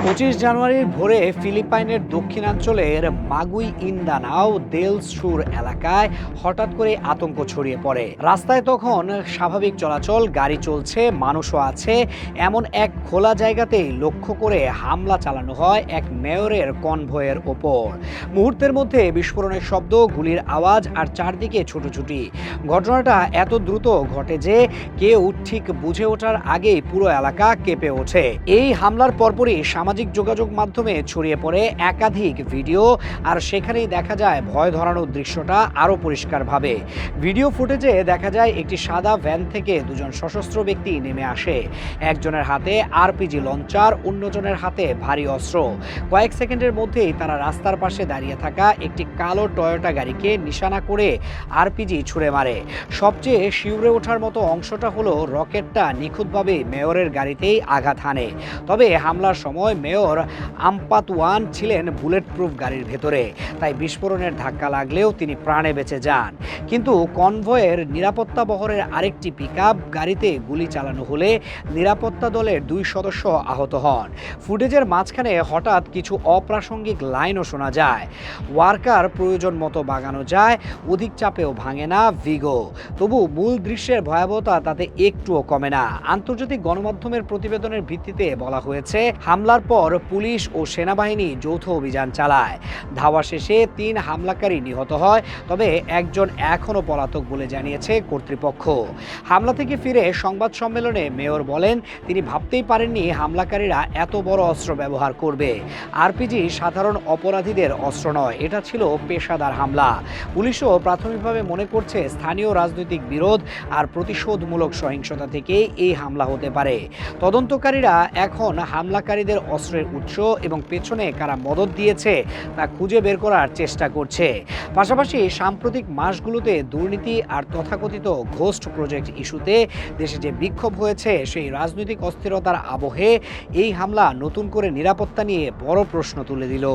25 জানুয়ারির ভোরে ফিলিপাইনের দক্ষিণাঞ্চলের মাগুই ইন্দানাও দেল সুর এলাকায় হঠাৎ করে আতঙ্ক ছড়িয়ে পড়ে। রাস্তায় তখন স্বাভাবিক চলাচল, গাড়ি চলছে, মানুষও আছে। এমন এক খোলা জায়গাতেই লক্ষ্য করে হামলা চালানো হয় এক মেয়রের কনভয়ের ওপর। মুহূর্তের মধ্যে বিস্ফোরণের শব্দ, গুলির আওয়াজ আর চারদিকে ছুটোছুটি। ঘটনাটা এত দ্রুত ঘটে যে কেউ ঠিক বুঝে ওঠার আগেই পুরো এলাকা কেঁপে ওঠে। এই হামলার পরপরই সামাজিক যোগাযোগ মাধ্যমে ছড়িয়ে পড়ে একাধিক ভিডিও, আর সেখানেই দেখা যায় ভয় ধরানোর দৃশ্যটা আরও পরিষ্কারভাবে। ভিডিও ফুটেজে দেখা যায় একটি সাদা ভ্যান থেকে দুজন সশস্ত্র ব্যক্তি নেমে আসে। একজনের হাতে আরপিজি লঞ্চার, অন্যজনের হাতে ভারী অস্ত্র। কয়েক সেকেন্ডের মধ্যেই তারা রাস্তার পাশে দাঁড়িয়ে থাকা একটি কালো টয়োটা গাড়িকে নিশানা করে আরপিজি ছুড়ে মারে। সবচেয়ে শিউরে ওঠার মতো অংশটা হলো রকেটটা নিখুঁতভাবে মেয়রের গাড়িতেই আঘাত হানে। তবে হামলার সময় মেয়র আম্পাতুয়ান ছিলেন বুলেট প্রুফ গাড়ির ভেতরে, তাই বিস্ফোরণের ধাক্কা লাগলেও তিনি প্রাণে বেঁচে যান। কিন্তু কনভয়ের নিরাপত্তা বহরের আরেকটি পিকআপ গাড়িতে গুলি চালানো হলে নিরাপত্তা দলের 2 সদস্য আহত হন। ফুটেজের মাঝখানে হঠাৎ কিছু অপ্রাসঙ্গিক লাইনও শোনা যায়। ওয়ার্কার প্রয়োজন মতো বাগানো যায়, অধিক চাপেও ভাঙে না ভিগো। তবু মূল দৃশ্যের ভয়াবহতা তাতে একটুও কমে না। আন্তর্জাতিক গণমাধ্যমের প্রতিবেদনের ভিত্তিতে বলা হয়েছে, হামলার পর পুলিশ ও সেনাবাহিনী যৌথ অভিযান চালায়। ধাওয়া শেষে 3 হামলাকারী নিহত হয়, তবে একজন এখনও পলাতক বলে জানিয়েছে কর্তৃপক্ষ। হামলা থেকে ফিরে সংবাদ সম্মেলনে মেয়র বলেন, তিনি ভাবতেই পারেননি হামলাকারীরা এত বড় অস্ত্র ব্যবহার করবে। আরপিজি সাধারণ অপরাধীদের অস্ত্র নয়, এটা ছিল পেশাদার হামলা। পুলিশও প্রাথমিকভাবে মনে করছে স্থানীয় রাজনৈতিক বিরোধ আর প্রতিশোধমূলক সহিংসতা থেকে এই হামলা হতে পারে। তদন্তকারীরা এখন হামলাকারীদের অস্ত্রের উৎস এবং পেছনে কারা মদত দিয়েছে তা খুঁজে বের করার চেষ্টা করছে। পাশাপাশি সাম্প্রতিক মাসগুলোতে দুর্নীতি আর তথাকথিত ঘোস্ট প্রজেক্ট ইস্যুতে দেশে যে বিক্ষোভ হয়েছে, সেই রাজনৈতিক অস্থিরতার আবহে এই হামলা নতুন করে নিরাপত্তা নিয়ে বড় প্রশ্ন তুলে দিল।